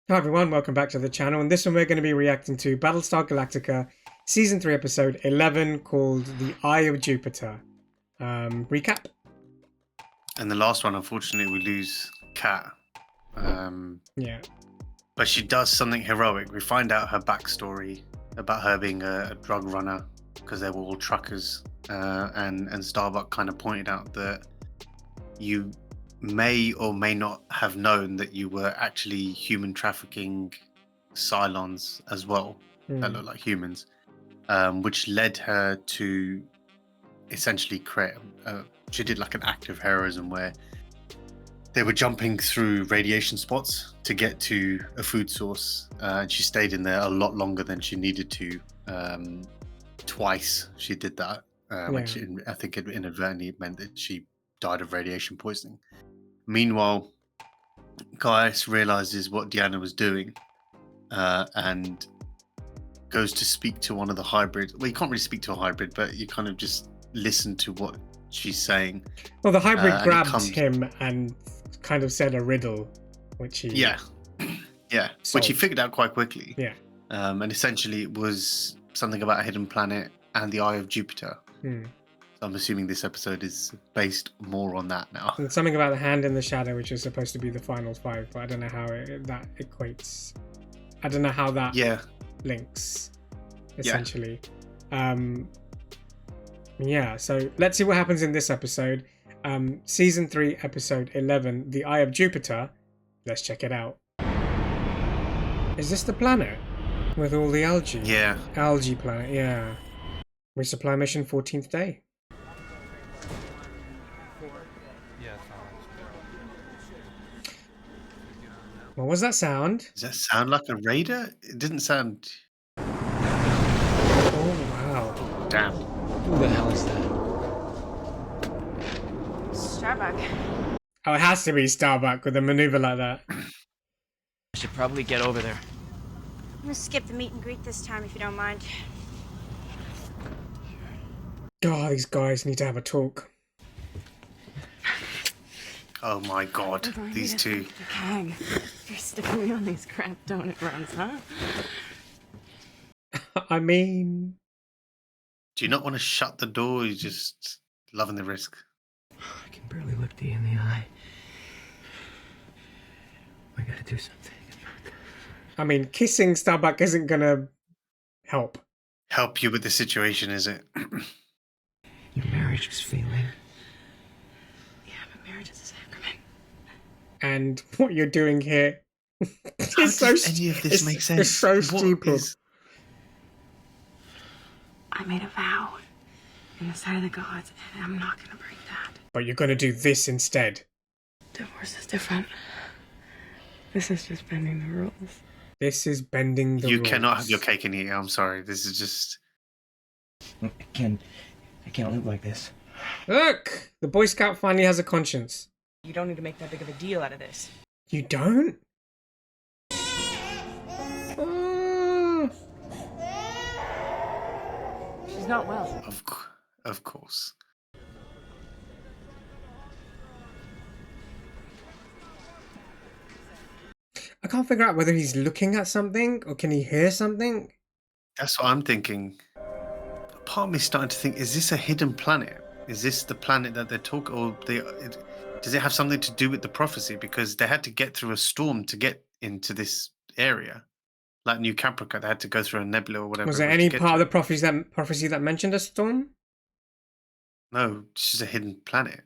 Hi everyone, welcome back to the channel. And this one we're going to be reacting to Battlestar Galactica Season 3 Episode 11 called The Eye of Jupiter. Recap? And the last one, unfortunately, we lose Kat. Yeah. But she does something heroic. We find out her backstory about her being a drug runner because they were all truckers. And Starbuck kind of pointed out that you may or may not have known that you were actually human trafficking Cylons as well that look like humans, which led her to essentially create she did like an act of heroism where they were jumping through radiation spots to get to a food source, and she stayed in there a lot longer than she needed to. Twice she did that, which I think it inadvertently meant that she died of radiation poisoning. Meanwhile, Gaius realizes what Deanna was doing, and goes to speak to one of the hybrids. Well, you can't really speak to a hybrid, but you kind of just listen to what she's saying. Well, the hybrid grabbed him and kind of said a riddle, which he which he figured out quite quickly. Yeah. And essentially it was something about a hidden planet and the Eye of Jupiter. So I'm assuming this episode is based more on that now. And something about the hand in the shadow, which is supposed to be the final five, but I don't know how that equates. I don't know how that links, essentially. Yeah, so let's see what happens in this episode. Season 3, Episode 11, The Eye of Jupiter. Let's check it out. Is this the planet? With all the algae? Yeah. Algae planet, yeah. Resupply mission 14th day. What was that sound? Does that sound like a raider? It didn't sound... Oh, wow. Damn. Who the hell is that? Starbuck. Oh, it has to be Starbuck with a maneuver like that. I should probably get over there. I'm gonna skip the meet and greet this time if you don't mind. God, these guys need to have a talk. Oh my god, these two. You're sticking me on these crap donut runs, huh? I mean... Do you not want to shut the door? You're just loving the risk. I can barely look Dee in the eye. I gotta do something. I mean, kissing Starbuck isn't gonna help. Help you with the situation, is it? Your marriage is failing. Yeah, but marriage is a sacrament. And what you're doing here Does any of this make sense? It's so stupid. I made a vow in the sight of the gods, and I'm not gonna break that. But you're gonna do this instead. Divorce is different. This is just bending the rules. This is bending the rules. You cannot have your cake and eat it. I'm sorry. This is just... I can't live like this. Look! The Boy Scout finally has a conscience. You don't need to make that big of a deal out of this. You don't? She's not well. Of course. I can't figure out whether he's looking at something or can he hear something? That's what I'm thinking. Part of me starting to think, is this a hidden planet? Is this the planet that they're talking, or does it have something to do with the prophecy? Because they had to get through a storm to get into this area. Like New Caprica, they had to go through a nebula or whatever. Was there any part of the prophecy that mentioned a storm? No, it's just a hidden planet.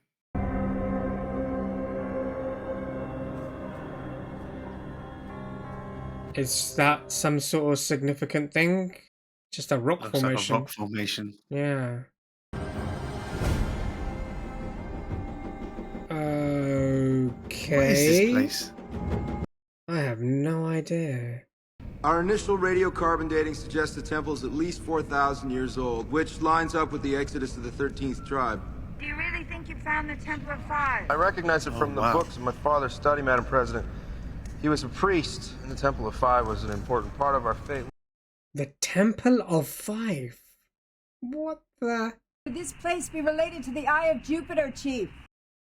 Is that some sort of significant thing? Just a rock Looks formation. like a rock formation. Yeah. Okay. What is this place? I have no idea. Our initial radiocarbon dating suggests the temple is at least 4,000 years old, which lines up with the exodus of the 13th tribe. Do you really think you found the Temple of Five? I recognize it from the books of my father's study, Madam President. He was a priest, and the Temple of Five was an important part of our faith. The Temple of Five? What the? Could this place be related to the Eye of Jupiter, Chief?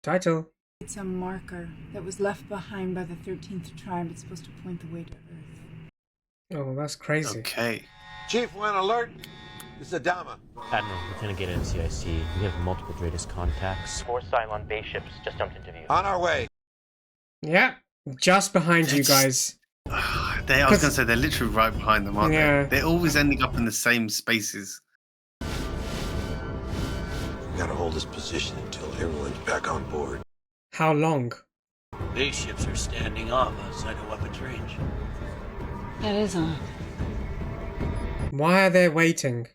Title. It's a marker that was left behind by the 13th tribe. It's supposed to point the way to Earth. Oh, that's crazy. Okay. Chief, one alert. This is Adama. Admiral, Lieutenant Gator NCIC. We have multiple Dratus contacts. 4 Cylon base ships just jumped into view. On our way. Yeah, just behind you guys. I was going to say, they're literally right behind them, aren't Yeah. they? They're always ending up in the same spaces. We gotta hold this position until everyone's back on board. How long? Base ships are standing off outside of weapons range. That is on. Why are they waiting?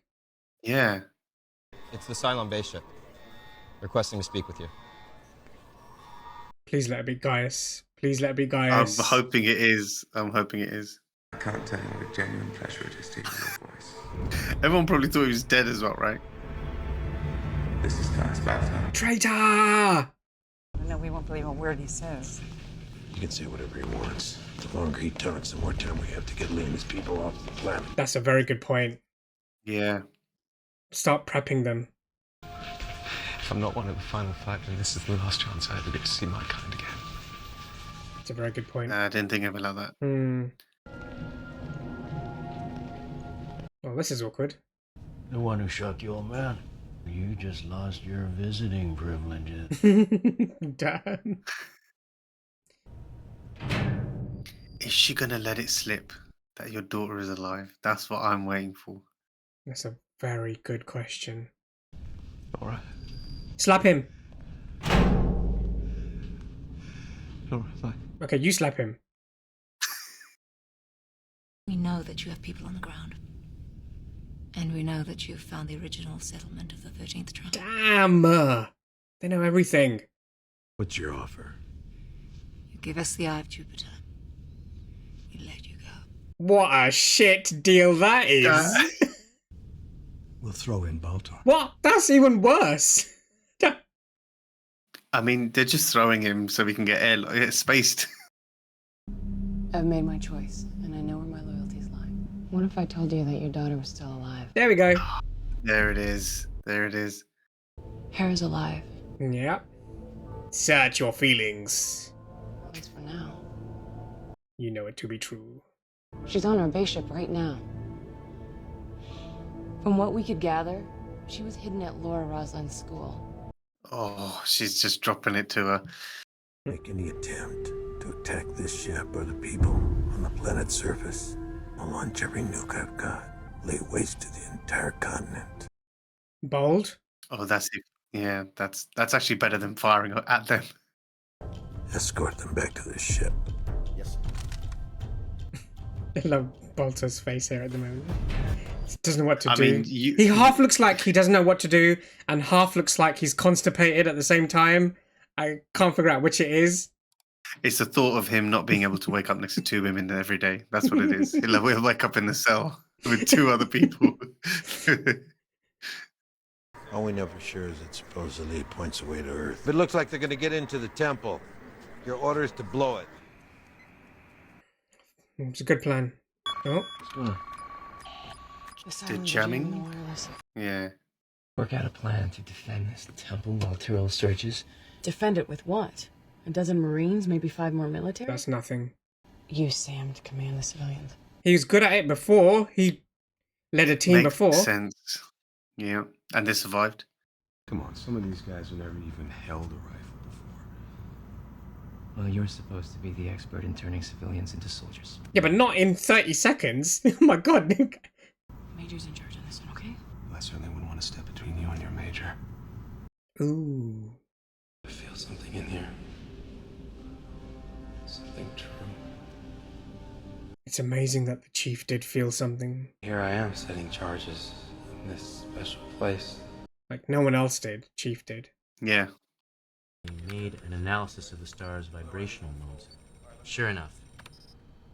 Yeah. It's the Cylon base ship. Requesting to speak with you. Please let it be Gaius. Please let it be I'm Gaius. hoping it is. I can't tell you with genuine pleasure it is to hear your voice. Everyone probably thought he was dead as well, right? This is Gaius Baltar. Traitor! No, we won't believe a word he says. He can say whatever he wants. The longer he talks, the more time we have to get Liam's people off the planet. That's a very good point. Yeah. Start prepping them. If I'm not one of the final five, then this is the last chance I ever get to see my kind again. It's a very good point. I didn't think of it like that. Oh, this is awkward. The one who shot the old man. You just lost your visiting privileges. Damn. Is she going to let it slip that your daughter is alive? That's what I'm waiting for. That's a very good question. Alright. Slap him. Alright, fine. Okay, you slap him. We know that you have people on the ground. And we know that you've found the original settlement of the 13th tribe. Damn! They know everything. What's your offer? You give us the Eye of Jupiter. We let you go. What a shit deal that is. We'll throw in Baltar. What? That's even worse. I mean, they're just throwing him so we can get spaced. I've made my choice, and I know where my loyalties lie. What if I told you that your daughter was still alive? There we go. There it is. There it is. Hera's alive. Yeah. Search your feelings. At least for now. You know it to be true. She's on our base ship right now. From what we could gather, she was hidden at Laura Roslin's school. Oh, she's just dropping it to her. Make any attempt to attack this ship or the people on the planet's surface. I'll launch every nuke I've got. Lay waste to the entire continent. Bold. Oh, that's it. Yeah, that's actually better than firing at them. Escort them back to the ship. Yes. I love Bolter's face here at the moment. He doesn't know what to I do. mean, He half looks like he doesn't know what to do, and half looks like he's constipated at the same time. I can't figure out which it is. It's the thought of him not being able to wake up next to 2 women every day. That's what it is. He'll wake up in the cell with 2 other people. All we know for sure is it supposedly points the way to Earth. But it looks like they're gonna get into the temple. Your order is to blow it. It's a good plan. Oh, Did jamming? Yeah. Work out a plan to defend this temple while Tyrell searches. Defend it with what? A dozen Marines, maybe 5 more military? that's nothing. Use Sam to command the civilians. He was good at it before. He led a team Makes before. sense. Yeah. And they survived. Come on, some of these guys have never even held a rifle before. Well, you're supposed to be the expert in turning civilians into soldiers. Yeah, but not in 30 seconds. Oh my god. Major's in charge on this one, okay? I certainly wouldn't want to step between you and your major. Ooh. I feel something in here. Something true. It's amazing that the chief did feel something. Here I am setting charges in this special place. Like no one else did. Chief did. Yeah. We made an analysis of the star's vibrational modes. Sure enough,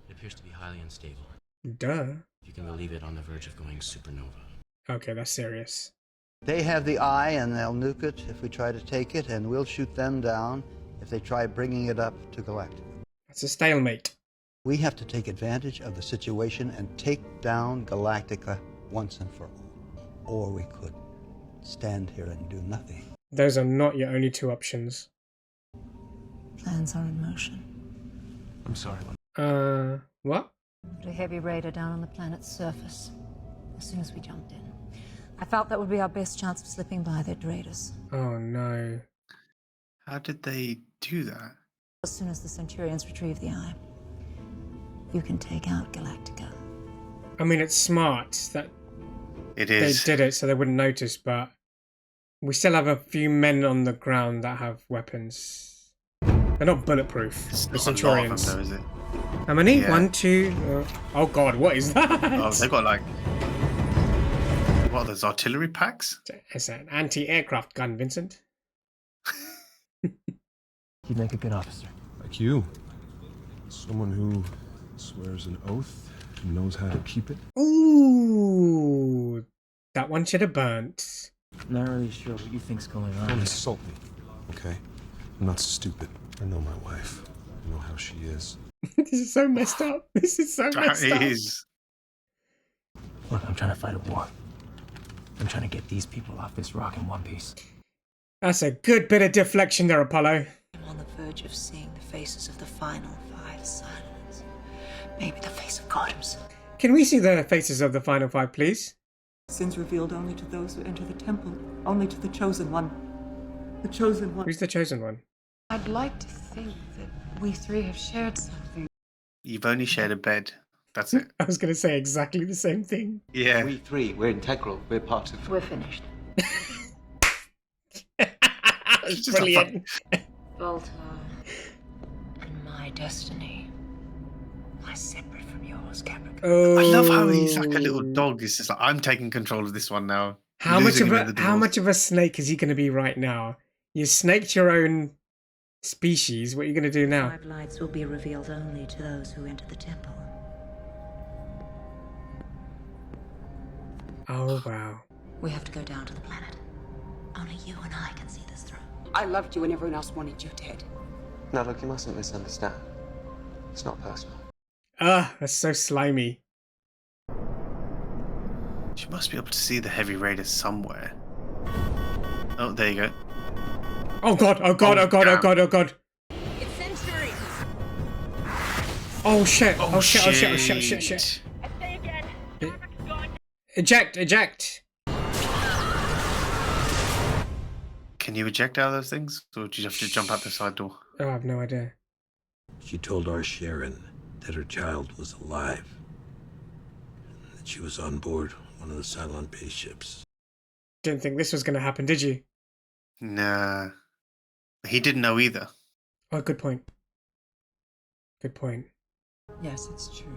it appears to be highly unstable. Duh. You can believe it, on the verge of going supernova. Okay, that's serious. They have the eye, and they'll nuke it if we try to take it, and we'll shoot them down if they try bringing it up to Galactica. That's a stalemate. We have to take advantage of the situation and take down Galactica once and for all. Or we could stand here and do nothing. Those are not your only 2 options. plans are in motion. I'm sorry. What? Put a heavy raider down on the planet's surface as soon as we jumped in. I felt that would be our best chance of slipping by their raiders. Oh no. How did they do that? As soon as the Centurions retrieve the eye, you can take out Galactica. I mean, it's smart that It they is. did it so they wouldn't notice, but we still have a few men on the ground that have weapons. They're not bulletproof. It's The not a lot of Centurions. them, though, is it? How many? Yeah. 1, 2. Oh god, what is that? Oh, they got like what? Those artillery packs? It's an anti-aircraft gun, Vincent. You'd make a good officer. Like you. Someone who swears an oath and knows how to keep it. Ooh, that one should have burnt. Not really sure what you think's going on. Don't insult me, okay? I'm not stupid. I know my wife. I know how she is. This is so messed up. This is so messed up. It is. Look, I'm trying to fight a war. I'm trying to get these people off this rock in one piece. That's a good bit of deflection there, Apollo. I'm on the verge of seeing the faces of the final 5 Silence. Maybe the face of God himself. Can we see the faces of the final 5, please? Sins revealed only to those who enter the temple, only to the chosen one. The chosen one. Who's the chosen one? I'd like to think that we 3 have shared something. You've only shared a bed. That's it. I was going to say exactly the same thing. Yeah. We 3, we're integral. We're part of... We're finished. That's brilliant. Volta and my destiny are separate from yours, Capricorn. Oh. I love how he's like a little dog. It's just like, I'm taking control of this one now. How much Losing of him in the how doors. much of a snake is he going to be right now? You snaked your own species. What are you going to do now? 5 lights will be revealed only to those who enter the temple. Oh wow. We have to go down to the planet. Only you and I can see this through. I loved you and everyone else wanted you dead. Now look, you mustn't misunderstand. It's not personal. Ah, that's so slimy. She must be able to see the heavy raider somewhere. Oh, there you go. Oh god, oh god, oh god, oh god, oh god. It's Century. Oh shit, oh shit, oh shit, oh shit, oh shit, shit. I say again. Eject, eject. Can you eject out of those things? Or do you have to jump out the side door? Oh, I have no idea. She told our Sharon that her child was alive. That she was on board one of the Cylon base ships. Didn't think this was going to happen, did you? Nah. He didn't know either. Oh, good point. Good point. Yes, it's true.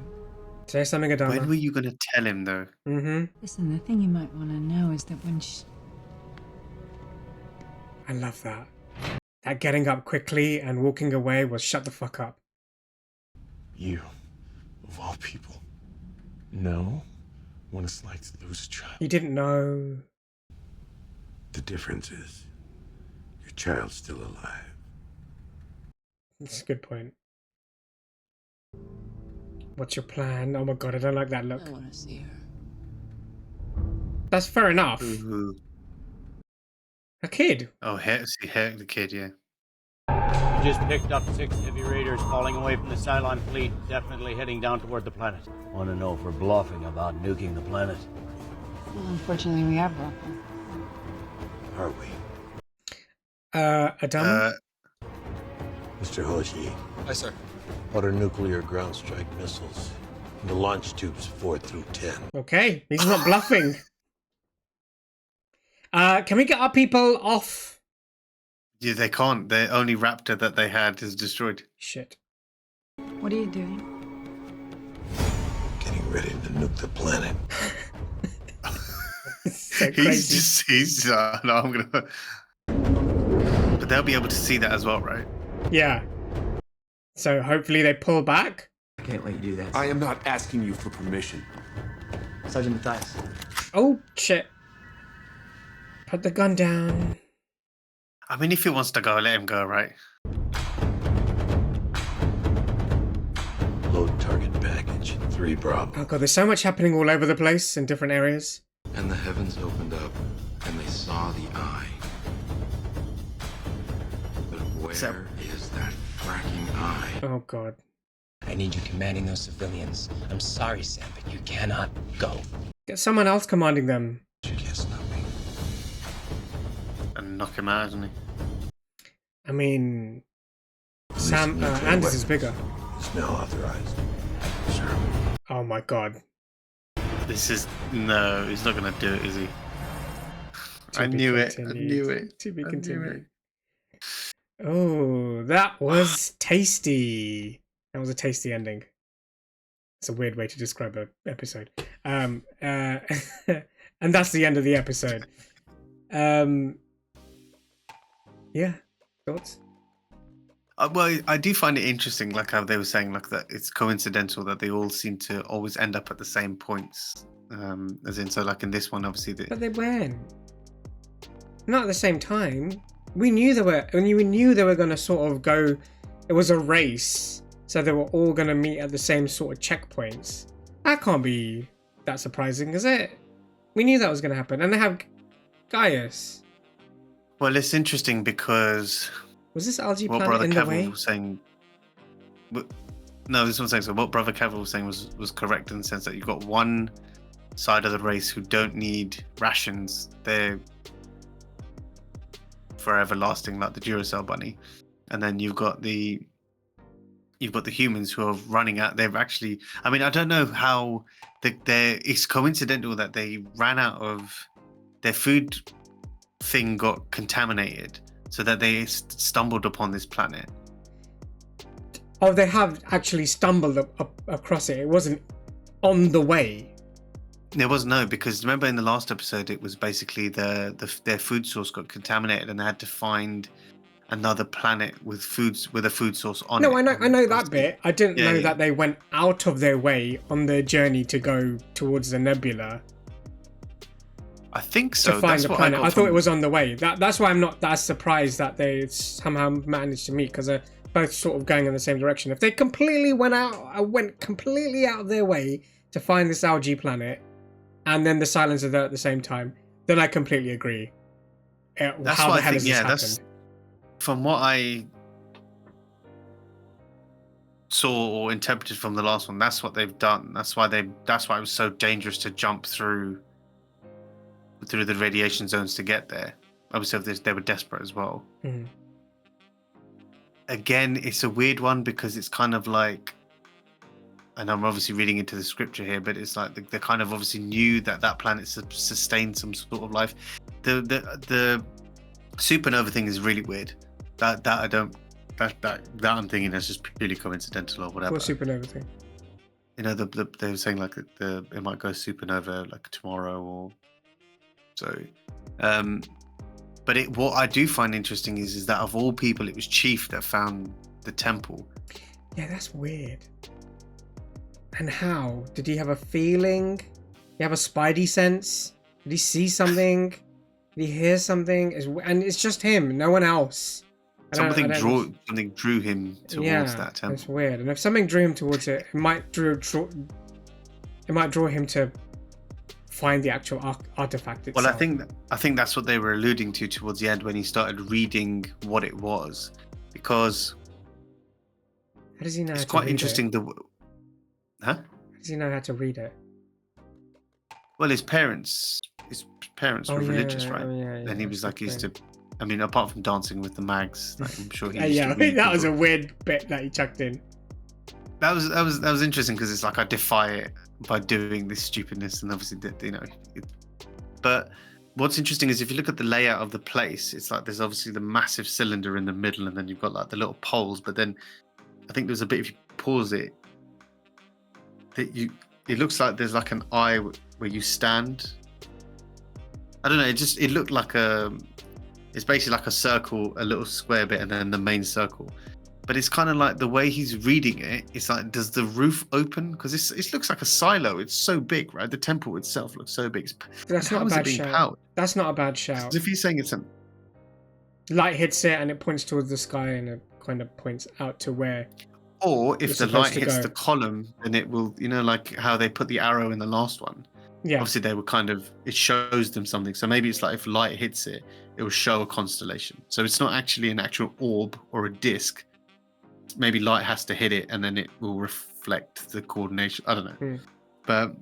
Say something, Adama. When were you going to tell him, though? Mm-hmm. Listen, the thing you might want to know is that when she... I love that. That getting up quickly and walking away was shut the fuck up. You, of all people, know what it's like to lose a child. You didn't know. The difference is, your child's still alive. That's a good point. What's your plan? Oh my god, I don't like that look. I want to see her. That's fair enough. Ooh. A kid. Oh, the kid, yeah. We just picked up 6 heavy raiders falling away from the Cylon fleet, definitely heading down toward the planet. Want to know if we're bluffing about nuking the planet? Well, unfortunately, we are broken. Are we? Adama? Mr. Hoshi. Hi, sir. Order nuclear ground strike missiles in the launch tubes 4 through 10. Okay, he's not bluffing. Can we get our people off? Yeah, they can't. The only raptor that they had is destroyed. Shit. What are you doing? Getting ready to nuke the planet. So crazy. He's no, I'm gonna. But they'll be able to see that as well, right? Yeah. So hopefully they pull back. I can't let you do that. I am not asking you for permission. Sergeant Matthias. Oh shit. Put the gun down. I mean, if he wants to go, let him go, right? Load target package 3 Bravo. Oh god, there's so much happening all over the place in different areas. And the heavens opened up, and they saw the eye. But where is that tracking eye. Oh god. I need you commanding those civilians. I'm sorry, Sam, but you cannot go. Get someone else commanding them. You can't stop me. And knock him out, isn't he? I mean, Sam nuclear Anders is bigger. It's now authorized. Sir. Oh my god. This is no. He's not gonna do it, is he? To I be knew it. I continued. knew it. To be I knew continued. Oh, that was tasty. That was a tasty ending. It's a weird way to describe an episode. And that's the end of the episode. Yeah. Thoughts? Well, I do find it interesting, like how they were saying, like that it's coincidental that they all seem to always end up at the same points. As in, so like in this one, obviously. But they weren't. Not at the same time. We knew they were going to sort of go. It was a race, so they were all going to meet at the same sort of checkpoints. That can't be that surprising, is it? We knew that was going to happen, and they have Gaius. Well, it's interesting because was this algae what planet Brother in the Cavill way? was saying. No, this one's saying so. What Brother Cavill was saying was correct in the sense that you've got one side of the race who don't need rations. They're forever lasting, like the Duracell bunny, and then you've got the humans who are running out. They've actually, I mean, I don't know how it's coincidental that they ran out of their food thing, got contaminated, so that they stumbled upon this planet. Oh, they have actually stumbled across it. It wasn't on the way. There was no, because remember in the last episode, it was basically their food source got contaminated, and they had to find another planet with a food source on it. No, I know that bit. I didn't know that they went out of their way on their journey to go towards the nebula. I think so. To find the planet. I thought it was on the way. That's why I'm not that surprised that they somehow managed to meet, because they're both sort of going in the same direction. If they completely went completely out of their way to find this algae planet, and then the silence are there at the same time, then I completely agree. That's how why the hell I has think, this that's happened? from what I saw or interpreted from the last one. That's what they've done. That's why it was so dangerous to jump through the radiation zones to get there. Obviously, they were desperate as well. Mhm. Again, it's a weird one because it's kind of like, and I'm obviously reading into the scripture here, but it's like they kind of obviously knew that planet sustained some sort of life. The supernova thing is really weird. That I'm thinking that's just purely coincidental or whatever. What supernova thing? You know, they were saying like it might go supernova like tomorrow or so. But what I do find interesting is that of all people, it was Chief that found the temple. Yeah, that's weird. And how? Did he have a feeling? Did he have a spidey sense? Did he see something? Did he hear something? And it's just him, no one else. Something drew him towards that temple. It's weird. And if something drew him towards it, it might draw him to find the actual artifact itself. Well, I think that's what they were alluding to towards the end when he started reading what it was, because how does he know? It's quite interesting. Huh? How does he know how to read it? Well, his parents were religious, right? And he was like, he used to. I mean, apart from dancing with the mags, like, I'm sure he. Yeah, that was a weird bit that he chucked in. That was interesting because it's like I defy it by doing this stupidness, and obviously, but what's interesting is if you look at the layout of the place, it's like there's obviously the massive cylinder in the middle, and then you've got like the little poles. But then I think there's a bit, if you pause it, it looks like there's like an eye where you stand. I don't know. It looked like it's basically like a circle, a little square bit, and then the main circle. But it's kind of like the way he's reading it. It's like, does the roof open? Because it looks like a silo. It's so big, right? The temple itself looks so big. That's not a bad shout. That's not a bad shout. If he's saying it's a light hits it and it points towards the sky and it kind of points out to where. Or if the light hits the column, then it will, like how they put the arrow in the last one. Yeah. Obviously, they were it shows them something. So maybe it's like if light hits it, it will show a constellation. So it's not actually an actual orb or a disc. maybe light has to hit it and then it will reflect the coordination. I don't know, but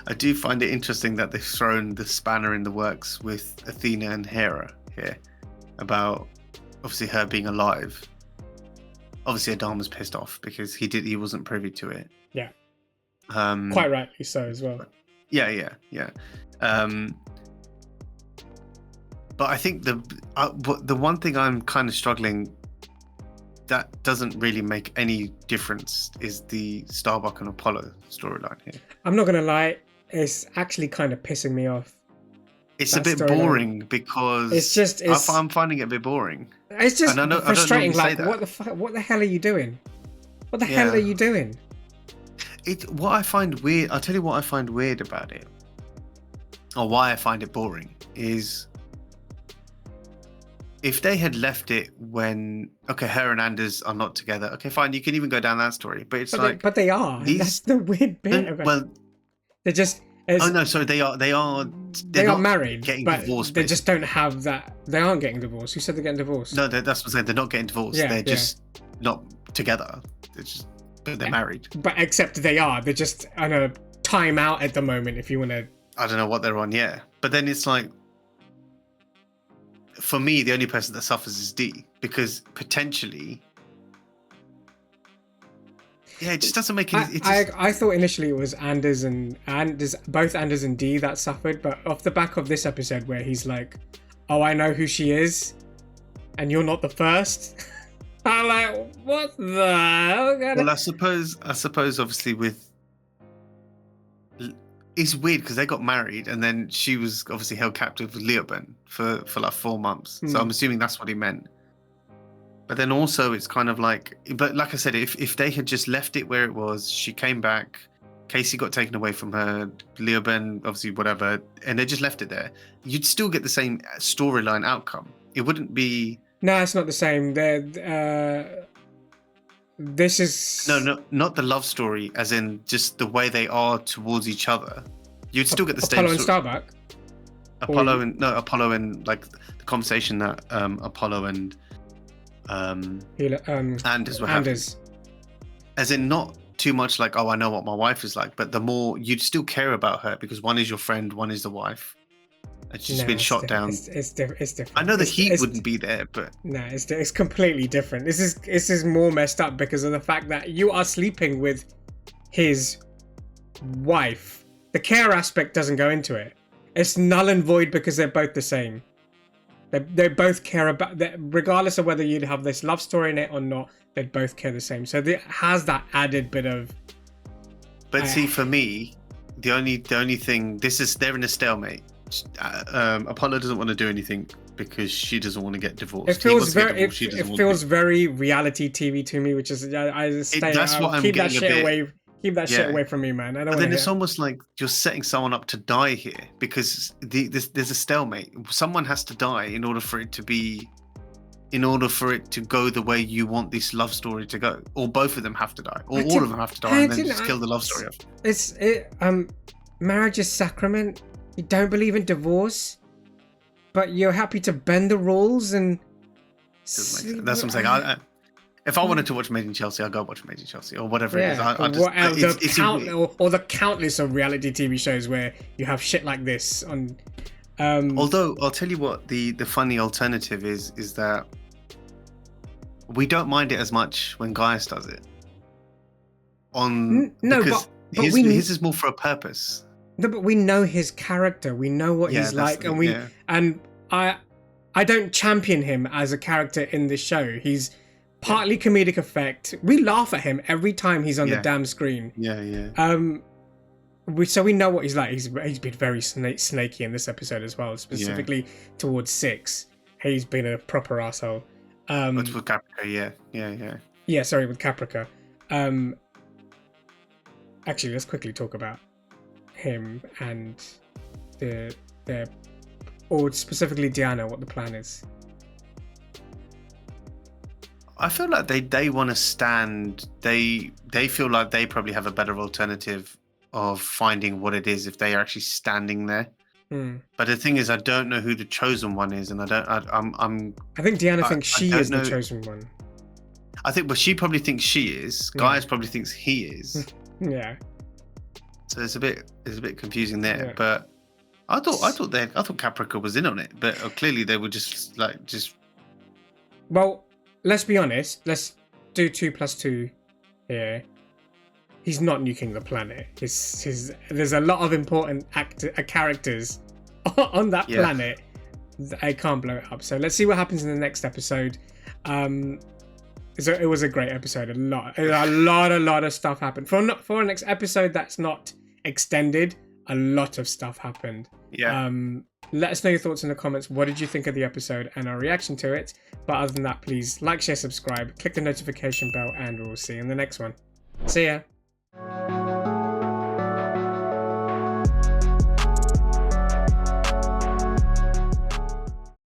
I do find it interesting that they've thrown the spanner in the works with Athena and Hera here about obviously her being alive. Obviously, Adama's pissed off because he wasn't privy to it. Yeah. Quite rightly so as well. Yeah. But I think the one thing I'm kind of struggling that doesn't really make any difference is the Starbuck and Apollo storyline here. I'm not gonna lie, it's actually kind of pissing me off. It's a bit boring because I'm finding it a bit boring. It's just frustrating. Like, what the fuck? What the hell are you doing? What the hell are you doing? What I find weird. I'll tell you what I find weird about it, or why I find it boring is if they had left it when her and Anders are not together. Okay, fine. You can even go down that story, but it's but they are. That's the weird bit of it. Well, they're just. So they are. They are married, getting but divorced. They just don't have that. They aren't getting divorced. Who said they're getting divorced? No, that's what I'm saying. They're not getting divorced. Yeah, they're just not together. They're married. But except they are. They're just on a timeout at the moment. If you want to. I don't know what they're on. Yeah, but then it's like, for me, the only person that suffers is Dee because potentially. Yeah, it just doesn't make any. I thought initially it was both Anders and Dee that suffered, but off the back of this episode where he's like, "Oh, I know who she is, and you're not the first." I'm like, what the hell? Well, I suppose, obviously, it's weird because they got married and then she was obviously held captive with Leoben for like 4 months. So I'm assuming that's what he meant. But then also it's kind of like, but like I said, if they had just left it where it was, she came back, Casey got taken away from her, Leoben, obviously whatever, and they just left it there, you'd still get the same storyline outcome. It wouldn't be... No, it's not the same. This is... No, not the love story, as in just the way they are towards each other. You'd still get the same... Apollo and Starbuck? Apollo and like the conversation that Apollo and Anders were having. As in not too much like, oh, I know what my wife is like, but the more you'd still care about her because one is your friend, one is the wife. And she's been shot down. It's different. I know the heat wouldn't be there, but no, it's completely different. This is more messed up because of the fact that you are sleeping with his wife. The care aspect doesn't go into it. It's null and void because they're both the same. They both care about that, regardless of whether you'd have this love story in it or not. They both care the same. So it has that added bit of. But see, for me, the only thing they're in a stalemate. Apollo doesn't want to do anything because she doesn't want to get divorced. It feels very reality TV to me, which is keep that shit away. Keep that shit away from me, man. I don't. And then it's almost like you're setting someone up to die here because there's a stalemate. Someone has to die in order for it to go the way you want this love story to go, or both of them have to die, or all of them have to die, and then just kill the love story off. Marriage is sacrament. You don't believe in divorce, but you're happy to bend the rules and. That's what I'm saying. If I wanted to watch Made in Chelsea, I'd go watch Made in Chelsea or whatever it is. The countless of reality TV shows where you have shit like this on. Although I'll tell you what the funny alternative is that we don't mind it as much when Gaius does it. His is more for a purpose. No, but we know his character. We know what he's like, and I don't champion him as a character in this show. He's partly comedic effect. We laugh at him every time he's on the damn screen. So we know what he's like. He's been very snaky in this episode as well, specifically towards Six. He's been a proper asshole. With Caprica, yeah. Sorry, with Caprica. Actually, let's quickly talk about him and or specifically Diana, what the plan is. I feel like they want to stand. They feel like they probably have a better alternative of finding what it is if they are actually standing there. But the thing is, I don't know who the chosen one is, and I think Deanna thinks she is know. the chosen one. I think, but she probably thinks she is. Gaius probably thinks he is. Yeah. So it's a bit confusing there. Yeah. But I thought Caprica was in on it, but clearly they were just. Well, let's be honest. Let's do 2 + 2 here. He's not nuking the planet. There's a lot of important characters on that planet. I can't blow it up. So let's see what happens in the next episode. It was a great episode. A lot of stuff happened. For a next episode that's not extended, a lot of stuff happened. Yeah. Let us know your thoughts in the comments. What did you think of the episode and our reaction to it? But other than that, please like, share, subscribe, click the notification bell, and we'll see you in the next one. See ya.